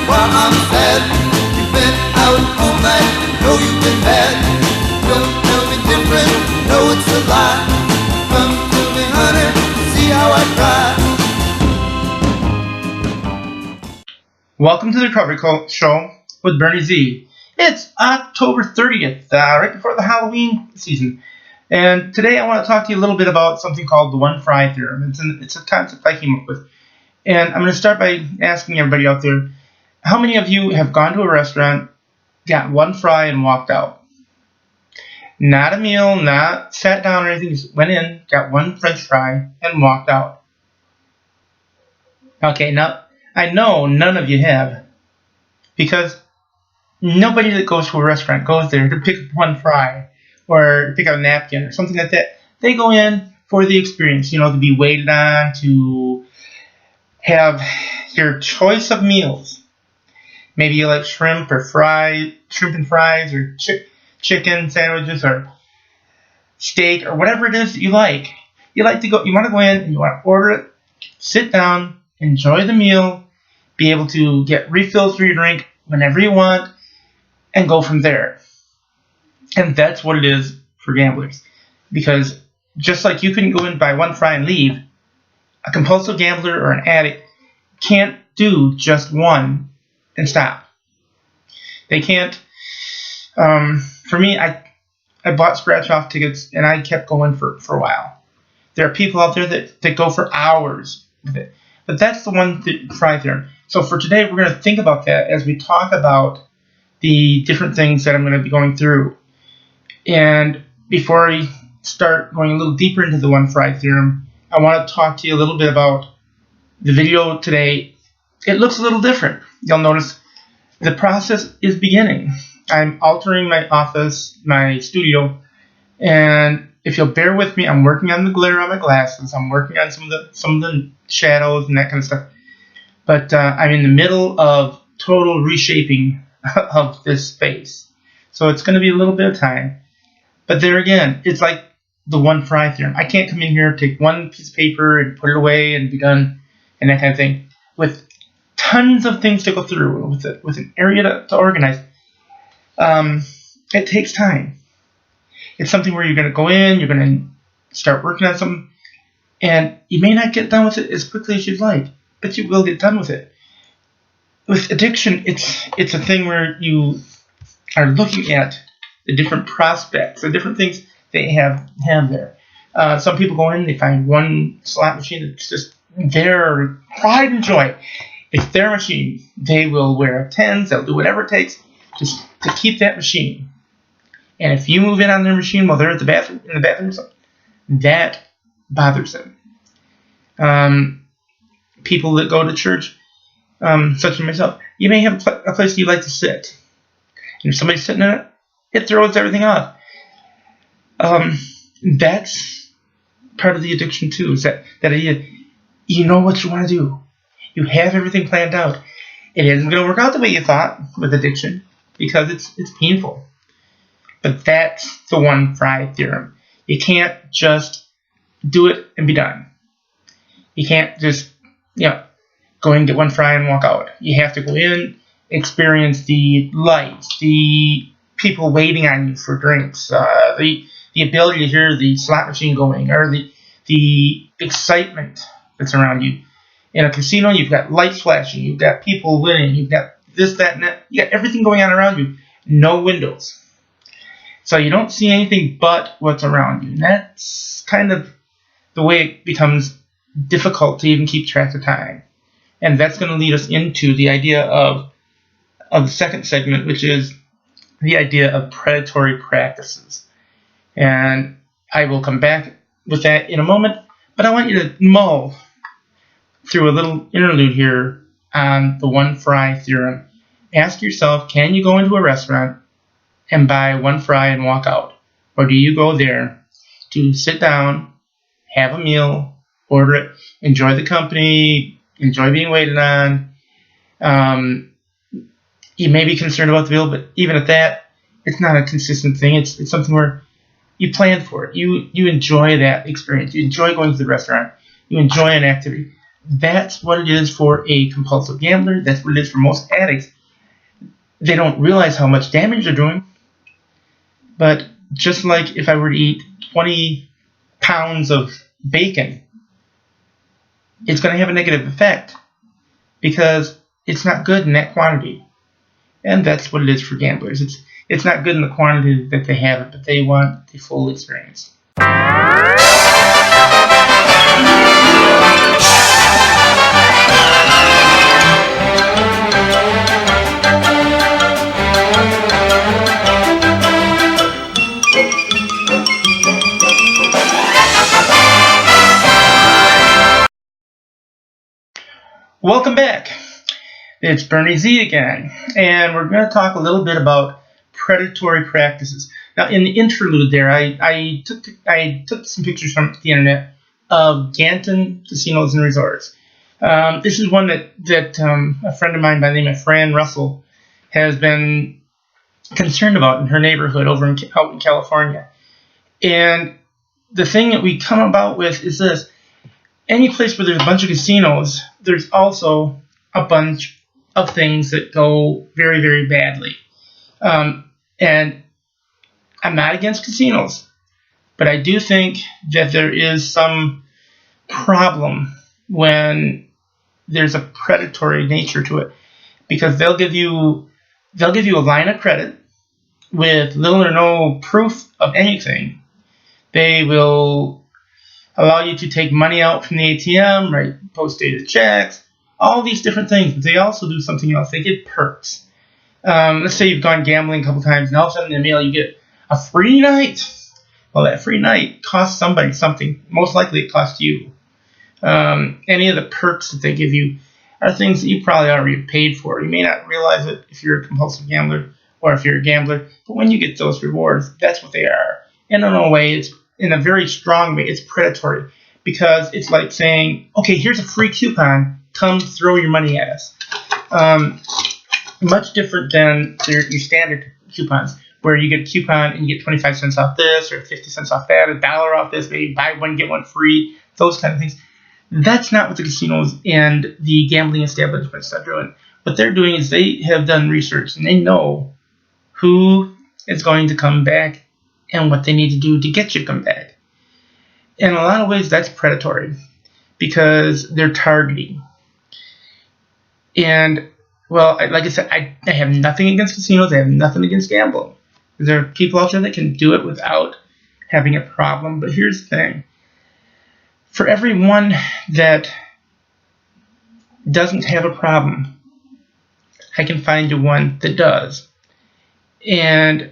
while I'm sad. You've been out all night, know you've been bad. Don't tell me different, know it's a lie. Come to me, honey, see how I cry. Welcome to the Recovery Show with Bernie Z. It's October 30th, right before the Halloween season. And today I want to talk to you a little bit about something called the One Fry Theorem. It's a concept I came up with. And I'm going to start by asking everybody out there, how many of you have gone to a restaurant, got one fry, and walked out? Not a meal, not sat down or anything, just went in, got one French fry, and walked out. Okay, now I know none of you have, because nobody that goes to a restaurant goes there to pick up one fry or pick up a napkin or something like that. They go in for the experience, to be waited on, to have your choice of meals. Maybe you like shrimp and fries, or chicken sandwiches, or steak, or whatever it is that you like. You want to go in and you want to order it, sit down, enjoy the meal, be able to get refills for your drink whenever you want, and go from there. And that's what it is for gamblers. Because just like you couldn't go in, buy one fry and leave, a compulsive gambler or an addict can't do just one and stop. They can't. For me, I bought scratch-off tickets and I kept going for a while. There are people out there that go for hours with it. But that's the One Fry Theorem. So for today, we're going to think about that as we talk about the different things that I'm going to be going through. And before we start going a little deeper into the One Fry Theorem, I want to talk to you a little bit about the video today. It looks a little different. You'll notice the process is beginning. I'm altering my office, my studio, and if you'll bear with me, I'm working on the glare on my glasses. I'm working on some of the shadows and that kind of stuff. But I'm in the middle of total reshaping of this space. So it's going to be a little bit of time. But there again, it's like the One Fry Theorem. I can't come in here, take one piece of paper and put it away and be done and that kind of thing. With tons of things to go through, with an area to organize, it takes time. It's something where you're going to go in, you're going to start working on something, and you may not get done with it as quickly as you'd like, but you will get done with it. With addiction, it's a thing where you are looking at the different prospects, the different things they have there. Some people go in, they find one slot machine that's just their pride and joy. It's their machine. They will wear tens, they'll do whatever it takes just to keep that machine. And if you move in on their machine while they're in the bathroom or something, that bothers them. People that go to church, such as myself, you may have a place you like to sit. And if somebody's sitting in it, it throws everything off. That's part of the addiction too, is that idea, you know what you want to do. You have everything planned out. It isn't going to work out the way you thought with addiction because it's painful. But that's the One Fry Theorem. You can't just do it and be done. You can't just, go in, get one fry and walk out. You have to go in, experience the lights, the people waiting on you for drinks, the ability to hear the slot machine going, or the excitement that's around you. In a casino, you've got lights flashing, you've got people winning, you've got this, that, and that. You got everything going on around you. No windows. So you don't see anything but what's around you. And that's kind of the way it becomes difficult to even keep track of time. And that's going to lead us into the idea of the second segment, which is the idea of predatory practices. And I will come back with that in a moment, but I want you to mull through a little interlude here on the One Fry Theorem. Ask yourself, can you go into a restaurant and buy one fry and walk out? Or do you go there to sit down, have a meal, order it, enjoy the company, enjoy being waited on? You may be concerned about the bill, but even at that, it's not a consistent thing. It's something where you plan for it. You enjoy that experience. You enjoy going to the restaurant. You enjoy an activity. That's what it is for a compulsive gambler. That's what it is for most addicts. They don't realize how much damage they're doing. But just like if I were to eat 20 pounds of bacon, it's going to have a negative effect because it's not good in that quantity. And that's what it is for gamblers. It's not good in the quantity that they have it, but they want the full experience. Welcome back. It's Bernie Z again, and we're going to talk a little bit about predatory practices. Now, in the interlude there, I took some pictures from the internet of Ganton casinos and resorts. This is one that a friend of mine by the name of Fran Russell has been concerned about in her neighborhood out in California. And the thing that we come about with is this: any place where there's a bunch of casinos, there's also a bunch of things that go very, very badly. And I'm not against casinos, but I do think that there is some problem when there's a predatory nature to it, because they'll give you a line of credit with little or no proof of anything. They will allow you to take money out from the ATM, write post-dated checks, all these different things. But they also do something else. They give perks. Let's say you've gone gambling a couple times, and all of a sudden in the mail you get a free night. Well, that free night costs somebody something. Most likely it costs you. Any of the perks that they give you are things that you probably already paid for. You may not realize it if you're a compulsive gambler or if you're a gambler, but when you get those rewards, that's what they are. And in a way, it's in a very strong way, it's predatory, because it's like saying, okay, here's a free coupon, come throw your money at us. Much different than your standard coupons, where you get a coupon and you get 25 cents off this or 50 cents off that, $1 off this, maybe buy one, get one free, those kind of things. That's not what the casinos and the gambling establishments are doing. What they're doing is they have done research, and they know who is going to come back and what they need to do to get you to come back. In a lot of ways, that's predatory, because they're targeting. And, well, like I said, I have nothing against casinos. I have nothing against gambling. There are people out there that can do it without having a problem. But here's the thing. For everyone that doesn't have a problem, I can find you one that does. And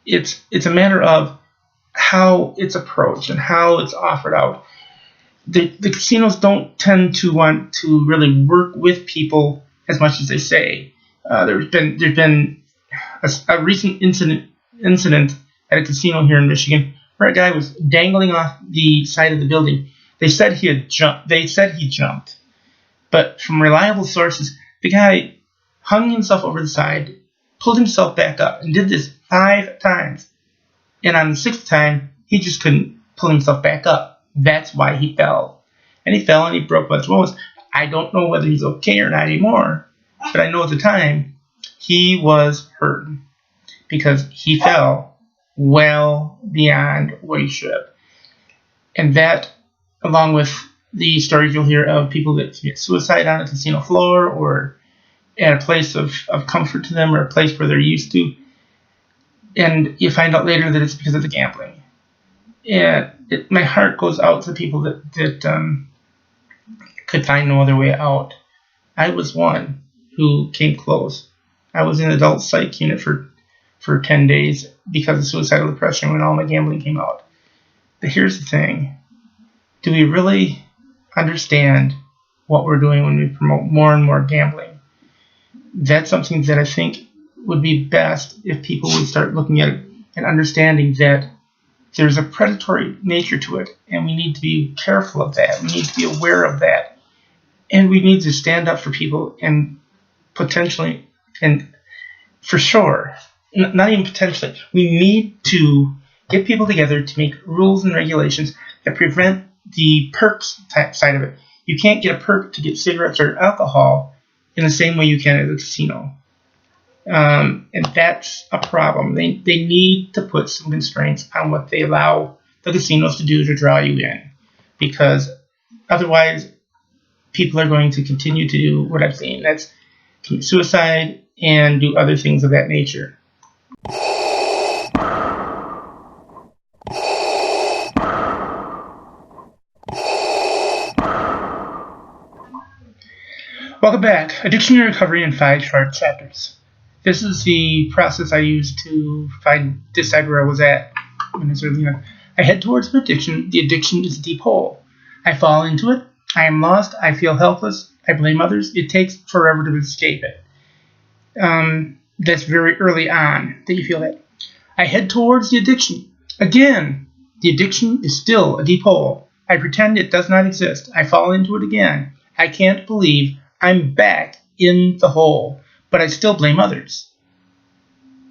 it's a matter of how it's approached and how it's offered out. The casinos don't tend to want to really work with people as much as they say. There's been a recent incident at a casino here in Michigan where a guy was dangling off the side of the building. They said he had jumped. They said he jumped, but from reliable sources, the guy hung himself over the side, pulled himself back up, and did this 5 times. And on the 6th time, he just couldn't pull himself back up. That's why he fell. And he fell and he broke both bones. I don't know whether he's okay or not anymore, but I know at the time he was hurt because he fell well beyond what he should. And that, along with the stories you'll hear of people that commit suicide on a casino floor or at a place of comfort to them or a place where they're used to, and you find out later that it's because of the gambling. And my heart goes out to people that could find no other way out. I was one who came close. I was in an adult psych unit for 10 days because of suicidal depression when all my gambling came out. But here's the thing. Do we really understand what we're doing when we promote more and more gambling? That's something that I think would be best if people would start looking at it and understanding that there's a predatory nature to it, and we need to be careful of that. We need to be aware of that. And we need to stand up for people and potentially, and for sure, not even potentially, we need to get people together to make rules and regulations that prevent the perks side of it. You can't get a perk to get cigarettes or alcohol in the same way you can at a casino. And that's a problem. They need to put some constraints on what they allow the casinos to do to draw you in, because otherwise people are going to continue to do what I've seen. That's commit suicide and do other things of that nature. Welcome back. Addiction and Recovery in 5 Short Chapters. This is the process I used to decide where I was at when I was early on. I head towards an addiction. The addiction is a deep hole. I fall into it. I am lost. I feel helpless. I blame others. It takes forever to escape it. That's very early on that you feel that. I head towards the addiction. Again, the addiction is still a deep hole. I pretend it does not exist. I fall into it again. I can't believe I'm back in the hole, but I still blame others.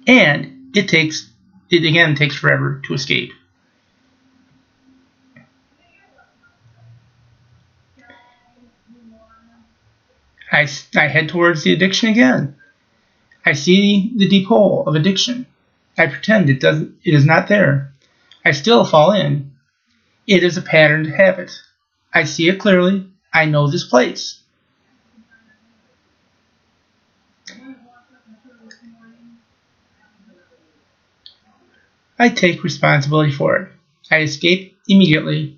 And it again takes forever to escape. I head towards the addiction again. I see the deep hole of addiction. I pretend it is not there. I still fall in. It is a patterned habit. I see it clearly. I know this place. I take responsibility for it. I escape immediately.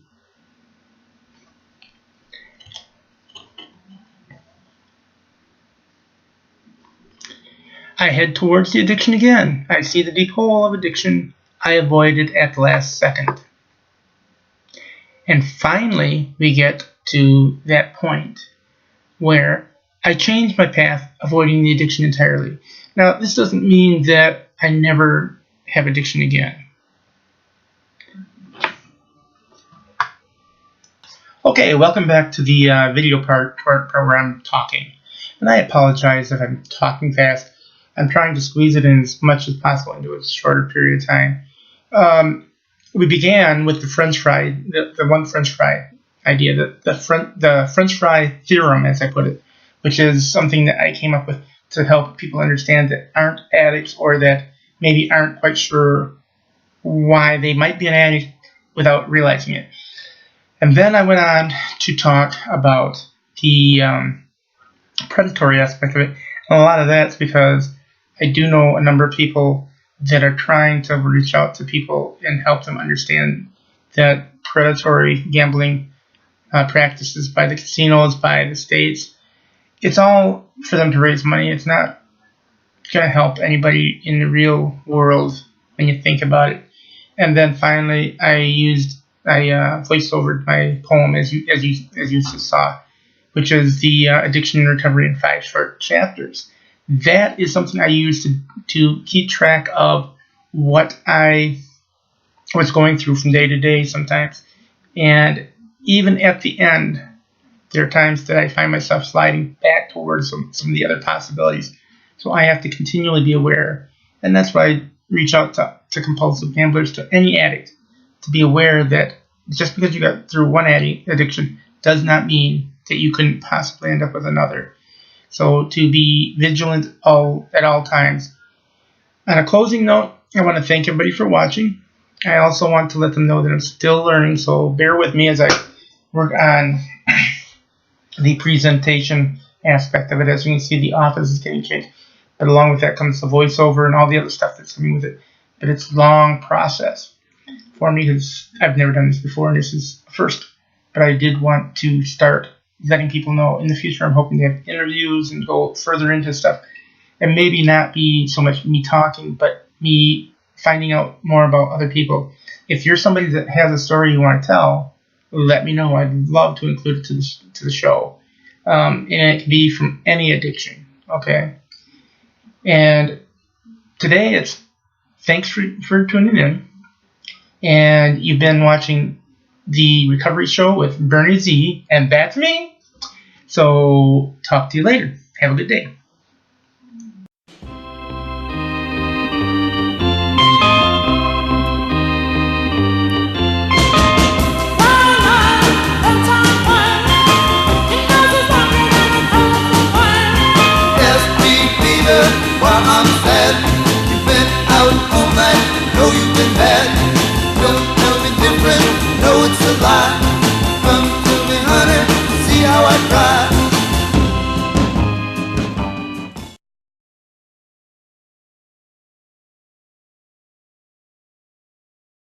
I head towards the addiction again. I see the deep hole of addiction. I avoid it at the last second. And finally, we get to that point where I change my path, avoiding the addiction entirely. Now, this doesn't mean that I never have addiction again. Okay, welcome back to the video part where I'm talking. And I apologize if I'm talking fast. I'm trying to squeeze it in as much as possible into a shorter period of time. We began with the French fry, the one French fry idea, the French Fry Theorem, as I put it, which is something that I came up with to help people understand that aren't addicts or that maybe aren't quite sure why they might be an addict without realizing it. And then I went on to talk about the predatory aspect of it. And a lot of that's because I do know a number of people that are trying to reach out to people and help them understand that predatory gambling practices by the casinos, by the states, it's all for them to raise money. It's not going to help anybody in the real world when you think about it. And then finally, I voiced over my poem as you just saw, which is the Addiction and Recovery in 5 Short Chapters. That is something I use to keep track of what's going through from day to day sometimes. And even at the end, there are times that I find myself sliding back towards some of the other possibilities. So I have to continually be aware. And that's why I reach out to compulsive gamblers, to any addict, to be aware that just because you got through one addiction does not mean that you couldn't possibly end up with another. So to be vigilant at all times. On a closing note, I want to thank everybody for watching. I also want to let them know that I'm still learning, so bear with me as I work on the presentation aspect of it. As you can see, the office is getting changed. But along with that comes the voiceover and all the other stuff that's coming with it. But it's a long process for me because I've never done this before, and this is a first. But I did want to start letting people know in the future. I'm hoping to have interviews and go further into stuff, and maybe not be so much me talking, but me finding out more about other people. If you're somebody that has a story you want to tell, let me know. I'd love to include it to the show. And it can be from any addiction, okay? And today it's thanks for tuning in. And you've been watching the Recovery Show with Bernie Z, and that's me. So talk to you later. Have a good day. lie.